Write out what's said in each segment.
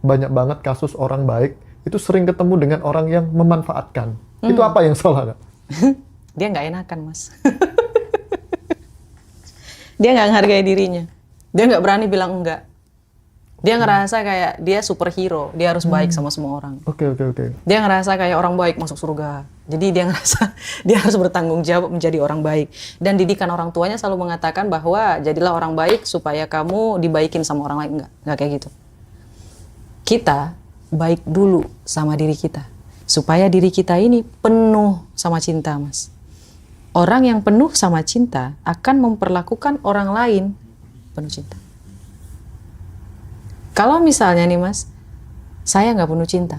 banyak banget kasus orang baik itu sering ketemu dengan orang yang memanfaatkan. Itu apa yang salah, Kak? Dia nggak enakan, Mas. Dia nggak menghargai dirinya. Dia nggak berani bilang enggak. Dia ngerasa kayak dia superhero, dia harus baik sama semua orang. Oke. Dia ngerasa kayak orang baik masuk surga. Jadi dia ngerasa dia harus bertanggung jawab menjadi orang baik. Dan didikan orang tuanya selalu mengatakan bahwa jadilah orang baik supaya kamu dibaikin sama orang lain. Enggak kayak gitu. Kita baik dulu sama diri kita. Supaya diri kita ini penuh sama cinta, Mas. Orang yang penuh sama cinta akan memperlakukan orang lain penuh cinta. Kalau misalnya nih Mas, saya nggak penuh cinta.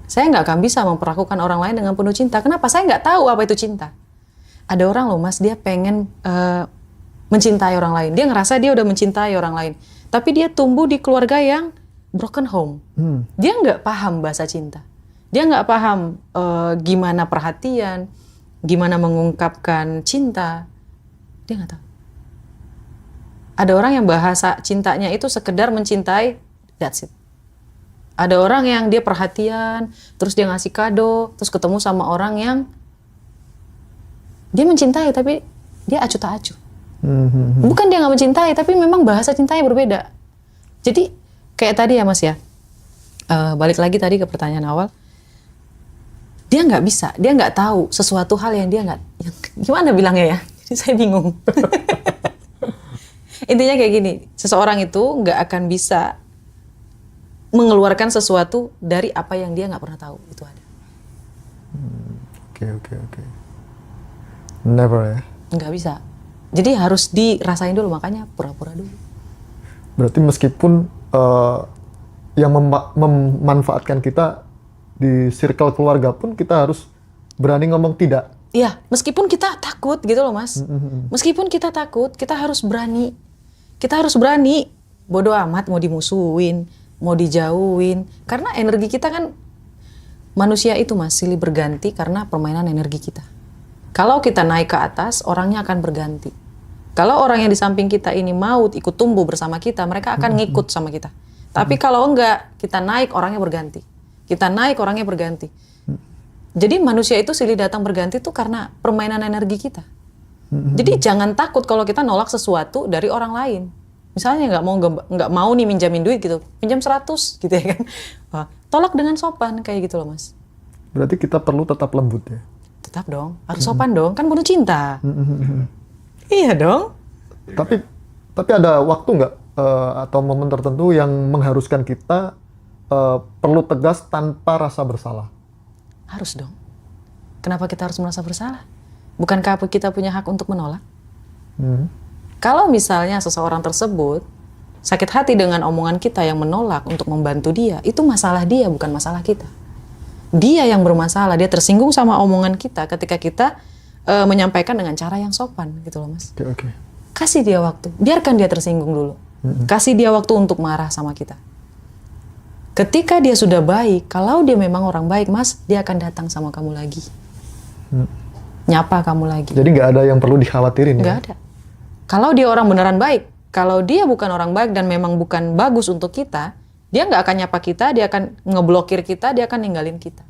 Saya nggak akan bisa memperlakukan orang lain dengan penuh cinta. Kenapa? Saya nggak tahu apa itu cinta. Ada orang loh Mas, dia pengen mencintai orang lain. Dia ngerasa dia udah mencintai orang lain. Tapi dia tumbuh di keluarga yang broken home. Dia nggak paham bahasa cinta. Dia nggak paham gimana perhatian, gimana mengungkapkan cinta. Dia nggak tahu. Ada orang yang bahasa cintanya itu sekedar mencintai, that's it. Ada orang yang dia perhatian, terus dia ngasih kado, terus ketemu sama orang yang dia mencintai tapi dia acuh tak acuh. Bukan dia nggak mencintai, tapi memang bahasa cintanya berbeda. Jadi kayak tadi ya Mas ya, balik lagi tadi ke pertanyaan awal, dia nggak bisa, dia nggak tahu sesuatu hal yang dia nggak, gimana bilangnya ya? Jadi saya bingung. Intinya kayak gini, seseorang itu nggak akan bisa mengeluarkan sesuatu dari apa yang dia nggak pernah tahu, itu ada. Oke. Never ya? Nggak bisa. Jadi harus dirasain dulu, makanya pura-pura dulu. Berarti meskipun yang memanfaatkan kita di circle keluarga pun kita harus berani ngomong tidak. Iya, meskipun kita takut gitu loh Mas. Meskipun kita takut, kita harus berani. Kita harus berani. Bodoh amat mau dimusuhin, mau dijauhin. Karena energi kita kan, manusia itu Mas, silih berganti karena permainan energi kita. Kalau kita naik ke atas, orangnya akan berganti. Kalau orang yang di samping kita ini mau ikut tumbuh bersama kita, mereka akan ngikut sama kita. Tapi kalau enggak, kita naik, orangnya berganti. Kita naik, orangnya berganti. Jadi manusia itu silih datang berganti tuh karena permainan energi kita. Jadi jangan takut kalau kita nolak sesuatu dari orang lain. Misalnya nggak mau nih minjamin duit gitu, pinjam 100 gitu ya kan. Tolak dengan sopan kayak gitu loh Mas. Berarti kita perlu tetap lembut ya? Tetap dong, harus sopan dong, kan penuh cinta. Iya dong. Tapi ada waktu nggak atau momen tertentu yang mengharuskan kita perlu tegas tanpa rasa bersalah? Harus dong. Kenapa kita harus merasa bersalah? Bukankah kita punya hak untuk menolak? Kalau misalnya seseorang tersebut sakit hati dengan omongan kita yang menolak untuk membantu dia, itu masalah dia, bukan masalah kita. Dia yang bermasalah, dia tersinggung sama omongan kita ketika kita menyampaikan dengan cara yang sopan gitu loh Mas. Oke. Kasih dia waktu, biarkan dia tersinggung dulu. Kasih dia waktu untuk marah sama kita. Ketika dia sudah baik, kalau dia memang orang baik Mas, dia akan datang sama kamu lagi. Nyapa kamu lagi. Jadi nggak ada yang perlu dikhawatirin ya? Nggak ada. Kalau dia orang beneran baik, kalau dia bukan orang baik dan memang bukan bagus untuk kita, dia nggak akan nyapa kita, dia akan ngeblokir kita, dia akan ninggalin kita.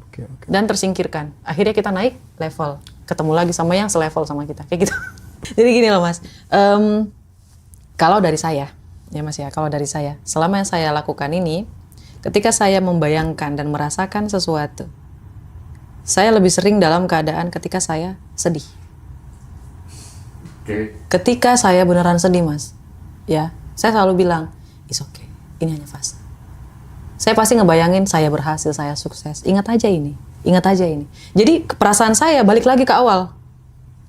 Oke. Dan tersingkirkan. Akhirnya kita naik level, ketemu lagi sama yang selevel sama kita, kayak gitu. Jadi gini loh Mas, kalau dari saya, ya Mas ya, kalau dari saya, selama yang saya lakukan ini, ketika saya membayangkan dan merasakan sesuatu, saya lebih sering dalam keadaan ketika saya sedih. Ketika saya beneran sedih Mas, ya, saya selalu bilang, it's okay, ini hanya fase. Saya pasti ngebayangin saya berhasil, saya sukses. Ingat aja ini. Jadi perasaan saya balik lagi ke awal.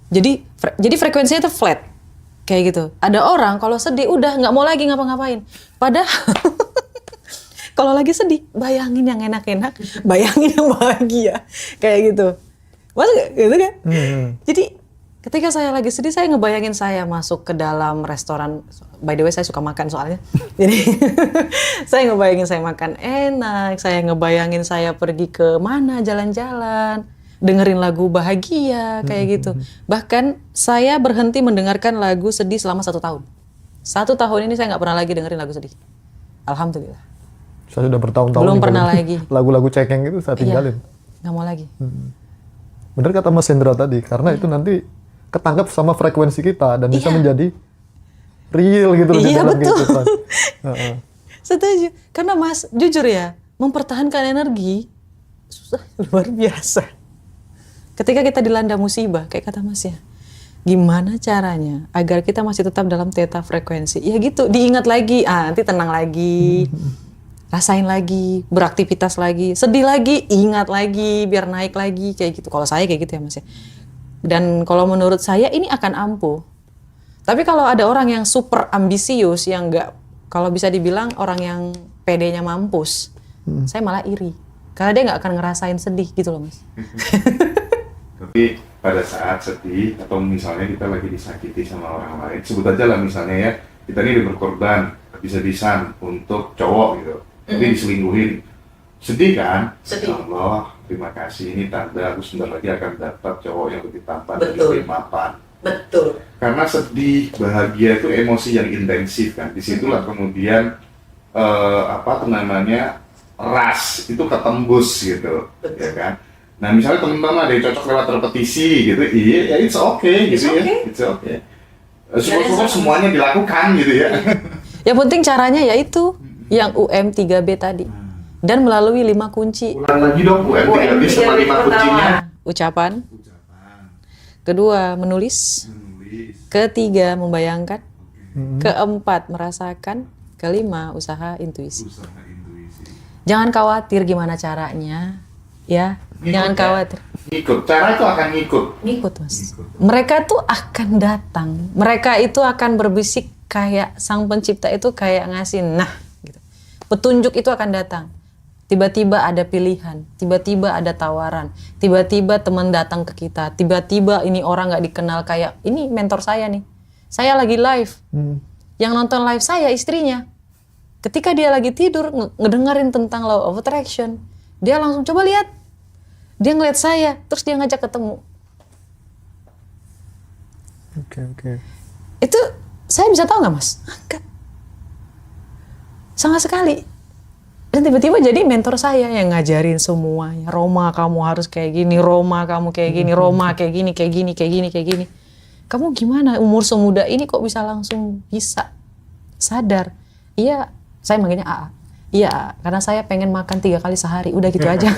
Jadi frekuensinya itu flat, kayak gitu. Ada orang kalau sedih udah nggak mau lagi ngapa-ngapain. Padahal kalau lagi sedih, bayangin yang enak-enak, bayangin yang bahagia, kayak gitu. Mas gitu kan? Jadi ketika saya lagi sedih, saya ngebayangin saya masuk ke dalam restoran. By the way, saya suka makan soalnya. Jadi saya ngebayangin saya makan enak, saya ngebayangin saya pergi ke mana jalan-jalan, dengerin lagu bahagia kayak gitu. Bahkan saya berhenti mendengarkan lagu sedih selama 1 tahun. 1 tahun ini saya nggak pernah lagi dengerin lagu sedih. Alhamdulillah. Saya sudah bertahun-tahun Belum ninggalin pernah lagi. lagu-lagu cekeng itu saya tinggalin. Nggak mau lagi. Bener kata Mas Hendra tadi, karena itu nanti ketangkap sama frekuensi kita dan bisa Iya. menjadi real gitu loh di Iya, dalam betul. kehidupan. Heeh. Setuju. Karena Mas, jujur ya, mempertahankan energi susah luar biasa. Ketika kita dilanda musibah, kayak kata Mas ya, gimana caranya agar kita masih tetap dalam theta frekuensi? Ya gitu, diingat lagi, nanti tenang lagi, rasain lagi, beraktivitas lagi, sedih lagi, ingat lagi, biar naik lagi, kayak gitu. Kalau saya kayak gitu ya Mas ya. Dan kalau menurut saya ini akan ampuh. Tapi kalau ada orang yang super ambisius, yang nggak, kalau bisa dibilang orang yang PD-nya mampus, saya malah iri. Karena dia nggak akan ngerasain sedih gitu loh Mas. Tapi pada saat sedih atau misalnya kita lagi disakiti sama orang lain, sebut aja lah misalnya ya, kita ini udah berkorban habis-habisan untuk cowok gitu, tapi diselingkuhin, sedih kan? Sedih. Ya Allah, terima kasih, ini tanda aku sebentar lagi akan dapat cowok yang lebih tampan dan Betul. lebih mapan. Betul. Karena sedih, bahagia itu emosi yang intensif kan. Disitulah kemudian apa tuh namanya, ras itu ketembus gitu, Betul. ya kan? Nah misalnya teman-teman ada yang cocok lewat repetisi gitu, iya ya it's okay gitu ya, it's okay. Syukur-syukur semuanya dilakukan gitu ya. Yang penting caranya yaitu yang UM3B tadi. Dan melalui 5 kunci. Ulang lagi dong, UM3B sama 5 kuncinya. Ucapan. Ucapan, Kedua, menulis. menulis, Ketiga, membayangkan. Keempat, merasakan. Kelima, usaha intuisi. usaha intuisi. Jangan khawatir gimana caranya. Ya, Ngikut jangan ya? khawatir. Ngikut, cara itu akan ngikut. Ngikut Mas. Ngikut. Mereka tuh akan datang. Mereka itu akan berbisik kayak sang pencipta itu kayak ngasih nah gitu. Petunjuk itu akan datang. Tiba-tiba ada pilihan, tiba-tiba ada tawaran, tiba-tiba teman datang ke kita, tiba-tiba ini orang nggak dikenal kayak ini mentor saya nih. Saya lagi live. Yang nonton live saya istrinya. Ketika dia lagi tidur ngedengerin tentang law of attraction, dia langsung coba lihat. Dia ngeliat saya, terus dia ngajak ketemu. Oke. Itu saya bisa tahu nggak Mas? Enggak. Sama sekali. Dan tiba-tiba jadi mentor saya yang ngajarin semuanya. Roma kamu harus kayak gini, Roma kamu kayak gini, Roma kayak gini, kayak gini, kayak gini, kayak gini. Kamu gimana umur semuda ini kok bisa langsung bisa sadar? Iya, saya manggilnya AA. Iya, AA, karena saya pengen makan 3 kali sehari. Udah gitu aja.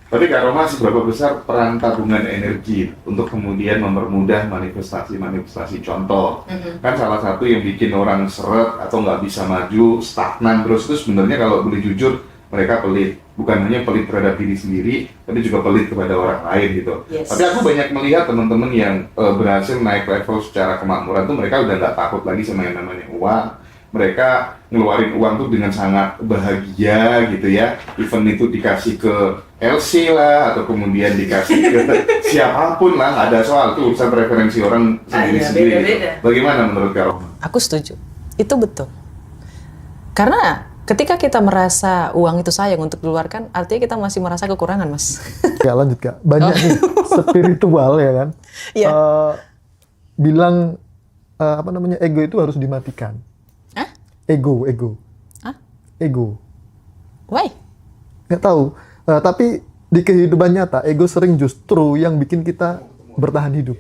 Tapi Kak Roma, seberapa besar peran tabungan energi untuk kemudian mempermudah manifestasi-manifestasi? Contoh, kan salah satu yang bikin orang seret atau nggak bisa maju, stagnan terus itu sebenarnya kalau boleh jujur, mereka pelit. Bukan hanya pelit terhadap diri sendiri, tapi juga pelit kepada orang lain gitu. Yes. Tapi aku banyak melihat teman-teman yang berhasil naik level secara kemakmuran tuh mereka udah nggak takut lagi sama yang namanya uang. Mereka ngeluarin uang tuh dengan sangat bahagia gitu ya. Even itu dikasih ke LC lah, atau kemudian dikasih ke siapapun lah, ada soal tuh urusan preferensi orang sendiri-sendiri. beda-beda. Gitu. Bagaimana menurut Kak Roma? Aku setuju. Itu betul. Karena ketika kita merasa uang itu sayang untuk dikeluarkan, artinya kita masih merasa kekurangan, Mas. Oke, lanjut Kak. Banyak nih spiritual ya kan. Iya. Bilang apa namanya, ego itu harus dimatikan. Hah? Ego. Hah? Ego. Why? Nggak tahu. Tapi di kehidupan nyata, ego sering justru yang bikin kita bertahan hidup.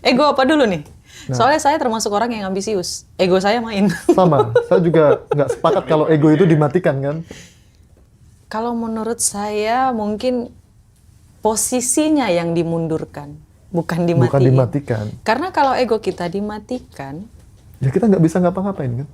Ego apa dulu nih? Soalnya saya termasuk orang yang ambisius. Ego saya main. Sama, saya juga nggak sepakat kalau ego itu dimatikan kan. Kalau menurut saya mungkin posisinya yang dimundurkan, bukan dimatikan. Bukan dimatikan. Karena kalau ego kita dimatikan, Ya kita nggak bisa ngapa-ngapain kan.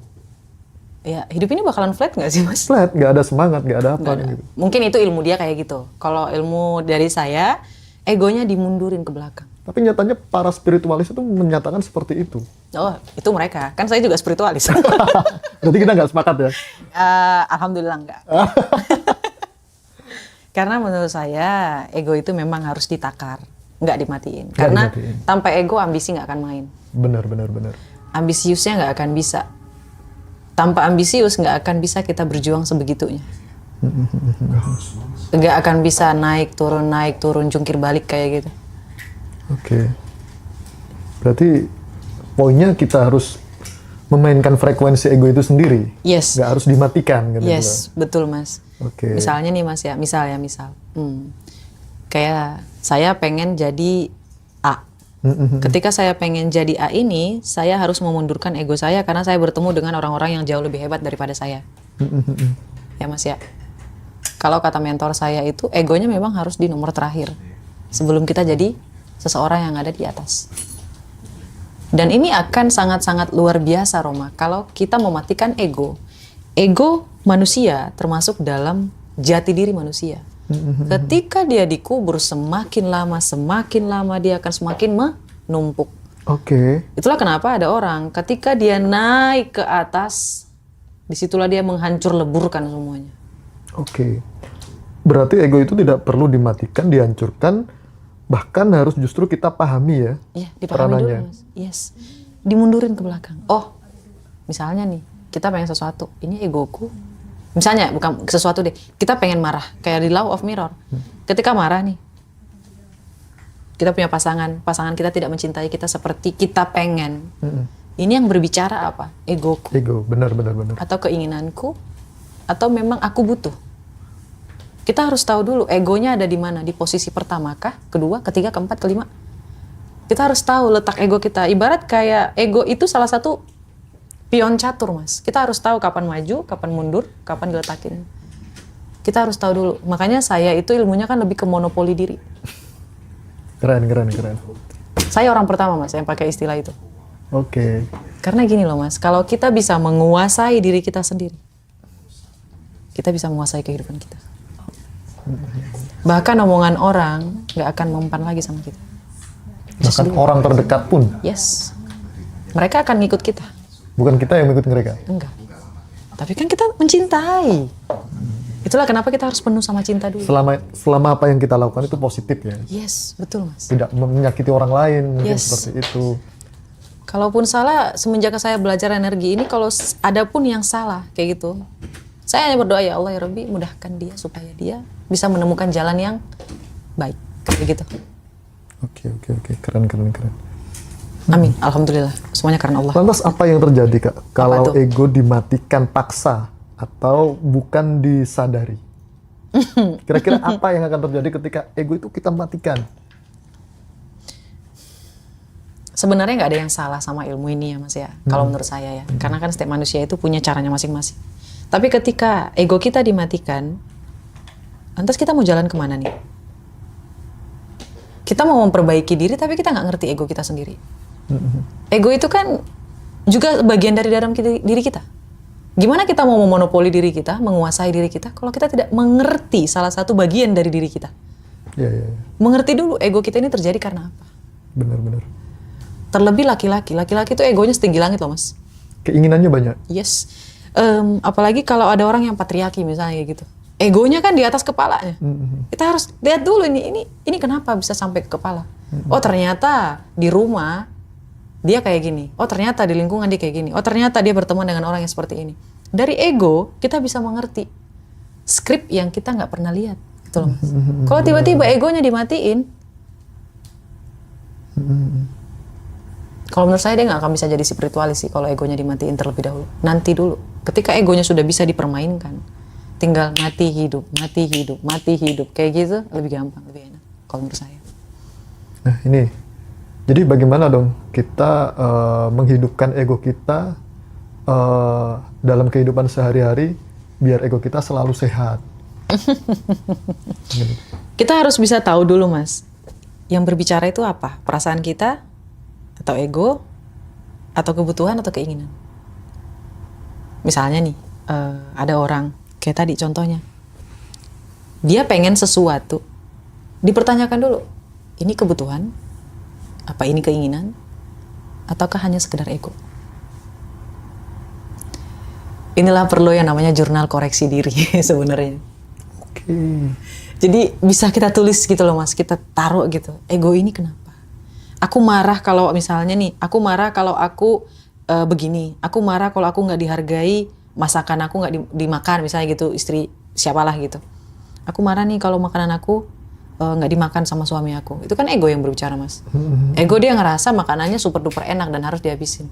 ya hidup ini bakalan flat nggak sih, Mas? Flat, nggak ada semangat, nggak ada apa Nggak ada. gitu. Mungkin itu ilmu dia kayak gitu. Kalau ilmu dari saya, egonya dimundurin ke belakang. Tapi nyatanya para spiritualis itu menyatakan seperti itu. Oh, itu mereka. Kan saya juga spiritualis. Berarti kita nggak sepakat ya. Alhamdulillah enggak. Karena menurut saya, ego itu memang harus ditakar. Nggak dimatiin. Nggak Karena dimatiin. tanpa ego, ambisi nggak akan main. Benar. Ambisiusnya nggak akan bisa. Tanpa ambisius nggak akan bisa kita berjuang sebegitunya. Nggak akan bisa naik turun, jungkir balik kayak gitu. Oke. Berarti poinnya kita harus memainkan frekuensi ego itu sendiri. Yes. Nggak harus dimatikan gitu. Yes, betul Mas. Oke. Misalnya nih Mas ya, misal. Kayak saya pengen jadi A. Ketika saya pengen jadi A ini, saya harus memundurkan ego saya karena saya bertemu dengan orang-orang yang jauh lebih hebat daripada saya. Ya Mas ya. Kalau kata mentor saya itu, egonya memang harus di nomor terakhir sebelum kita jadi seseorang yang ada di atas. Dan ini akan sangat-sangat luar biasa Roma kalau kita mematikan ego. Ego manusia termasuk dalam jati diri manusia. Ketika dia dikubur semakin lama dia akan semakin menumpuk. Oke. Itulah kenapa ada orang ketika dia naik ke atas, disitulah dia menghancur leburkan semuanya. Oke. Berarti ego itu tidak perlu dimatikan, dihancurkan, bahkan harus justru kita pahami ya. Iya, dipahami dulu Mas. Yes. Dimundurin ke belakang. Oh, misalnya nih, kita pengen sesuatu. Ini egoku. Misalnya, bukan sesuatu deh. Kita pengen marah. Kayak di Law of Mirror. Ketika marah nih, kita punya pasangan. Pasangan kita tidak mencintai kita seperti kita pengen. Ini yang berbicara apa? Egoku. Ego, benar. Atau keinginanku. Atau memang aku butuh. Kita harus tahu dulu egonya ada di mana, di posisi pertama kah, kedua, ketiga, keempat, kelima. Kita harus tahu letak ego kita. Ibarat kayak ego itu salah satu pion catur Mas. Kita harus tahu kapan maju, kapan mundur, kapan diletakin. Kita harus tahu dulu. Makanya saya itu ilmunya kan lebih ke monopoli diri. Keren. Saya orang pertama Mas yang pakai istilah itu. Oke. Karena gini loh Mas, kalau kita bisa menguasai diri kita sendiri, kita bisa menguasai kehidupan kita. Bahkan omongan orang nggak akan mempan lagi sama kita. Bahkan orang terdekat pun. Yes. Mereka akan ngikut kita. Bukan kita yang mengikut mereka. Enggak. Tapi kan kita mencintai. Itulah kenapa kita harus penuh sama cinta dulu. Selama apa yang kita lakukan itu positif ya. Yes, betul Mas. Tidak menyakiti orang lain mungkin Yes. seperti itu. Kalaupun salah, semenjak saya belajar energi ini, kalau ada pun yang salah kayak gitu, saya hanya berdoa ya Allah ya Rabbi, mudahkan dia supaya dia bisa menemukan jalan yang baik kayak gitu. Oke. Keren. Amin. Alhamdulillah. Semuanya karena Allah. Lantas apa yang terjadi Kak kalau itu? ego dimatikan paksa atau bukan disadari? Kira-kira apa yang akan terjadi ketika ego itu kita matikan? Sebenarnya nggak ada yang salah sama ilmu ini ya Mas ya. Kalau menurut saya ya. Karena kan setiap manusia itu punya caranya masing-masing. Tapi ketika ego kita dimatikan, lantas kita mau jalan kemana nih? Kita mau memperbaiki diri tapi kita nggak ngerti ego kita sendiri. Ego itu kan juga bagian dari dalam diri kita. Gimana kita mau memonopoli diri kita, menguasai diri kita, kalau kita tidak mengerti salah satu bagian dari diri kita? Iya. Mengerti dulu ego kita ini terjadi karena apa? Benar. Terlebih laki-laki itu egonya setinggi langit loh Mas. Keinginannya banyak. Yes. Apalagi kalau ada orang yang patriarki misalnya gitu. Egonya kan di atas kepalanya. Kita harus lihat dulu ini kenapa bisa sampai ke kepala. Oh ternyata di rumah dia kayak gini. Oh ternyata di lingkungan dia kayak gini. Oh ternyata dia berteman dengan orang yang seperti ini. Dari ego kita bisa mengerti skrip yang kita nggak pernah lihat. Gitu loh Mas. Kalau tiba-tiba egonya dimatiin, kalau menurut saya dia nggak akan bisa jadi spiritualis sih kalau egonya dimatiin terlebih dahulu. Nanti dulu. Ketika egonya sudah bisa dipermainkan, tinggal mati hidup. Kayak gitu lebih gampang, lebih enak kalau menurut saya. Nah ini, jadi bagaimana dong kita menghidupkan ego kita dalam kehidupan sehari-hari biar ego kita selalu sehat? Kita harus bisa tahu dulu Mas, yang berbicara itu apa? Perasaan kita, atau ego, atau kebutuhan, atau keinginan. Misalnya nih, ada orang, kayak tadi contohnya, dia pengen sesuatu, dipertanyakan dulu, ini kebutuhan, apa ini keinginan, ataukah hanya sekedar ego? Inilah perlu yang namanya jurnal koreksi diri sebenarnya. Oke. Jadi bisa kita tulis gitu loh Mas, kita taruh gitu, ego ini kenapa? Aku marah kalau misalnya nih, aku marah kalau aku begini, aku marah kalau aku nggak dihargai, masakan aku nggak dimakan misalnya gitu, istri siapalah gitu. Aku marah nih kalau makanan aku nggak dimakan sama suami aku. Itu kan ego yang berbicara, Mas. Ego dia ngerasa makanannya super duper enak dan harus dihabisin.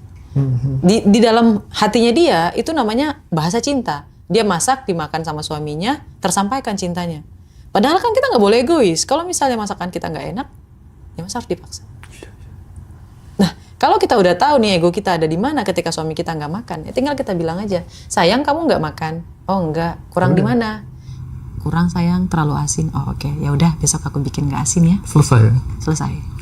Di dalam hatinya dia itu namanya bahasa cinta. Dia masak, dimakan sama suaminya, tersampaikan cintanya. Padahal kan kita nggak boleh egois. Kalau misalnya masakan kita nggak enak, ya Mas harus dipaksa. Nah, kalau kita udah tahu nih ego kita ada di mana ketika suami kita nggak makan, ya tinggal kita bilang aja, sayang kamu nggak makan. Oh enggak, kurang di mana? Kurang sayang, terlalu asin. Oh oke, ya udah besok aku bikin nggak asin ya. Selesai. Selesai.